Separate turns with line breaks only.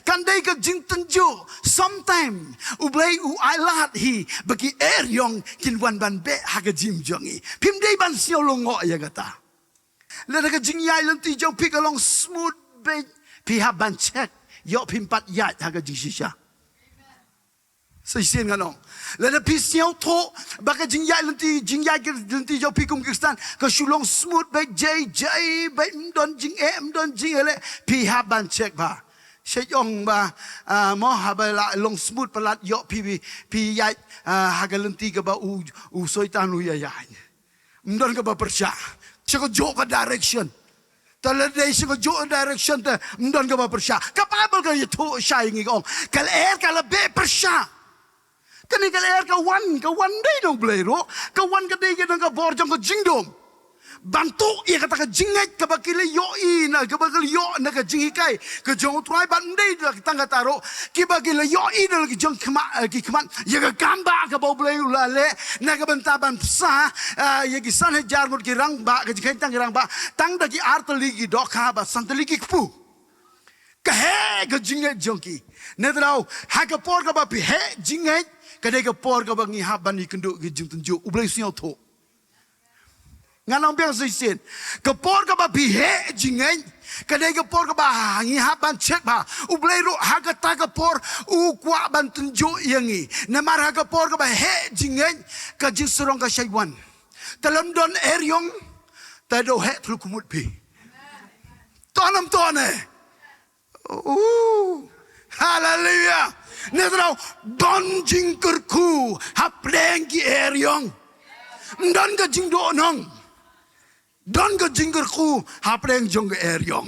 Kandai ke jing tenju. Sometime. Ublay ailat hi. Bagi yong kinwan ban be haga jim jongi. Pimdei ban siyo longo ya kata. Lada ke jing yai lenti jong pik along smooth be. Pihak ban cek. Yok pimpat yai haga jing shisha. Sesian kanong. Lada pisiau to. Baka jing yai lenti jong pikum kristan. Kesulong smooth be jai be mdon jing mdon jing ele. Pihak ban cek ba. Sejong ba mo habala long smooth pelat yok pi yai haga lenti ke ba u soitan u ya mdon ke ba persya sego jo ke direction taladai sego jo direction te mdon ke ba persya kapabel ke itu syai ngi ong kal kala be persya kani kal ka wan dai no blero ka wan ke dai ke ka borjong ke jingdom bantu ia kata ke jingai ke bakile yo ina ke bakile yo na ke jingikai ke jong trai bandai dah tangga taro ke bakile yo ina ke jong keman ia ke gamba ke bau belai ulale na ke bentaban sah ia ke sana jargut ke rang ba ke jingai tang rang ba tang dah ke arteli ke dokha ba santeli ke pu ke he ke jingai jongki nedrau ha ke por ke ba pi he jingai ke de ke por ke bangi haban ikendu ke jing tunjuk ublai siau tho nganong biang sisen kepor ka ba bihe jingen kadai kepor ka ba ngi haban cek ba ublai ro haga ta kepor u kwa ban tunjo yangi namar haga por ka ba he jingen ka jisurong ka shaiwan dalam don eryong ta do he thlu kumut pi tonam tone haleluya nedrau don jingkerku hapleng ki eryong don ka jingdo nong don ke jinggerku hapreng jong ke eryong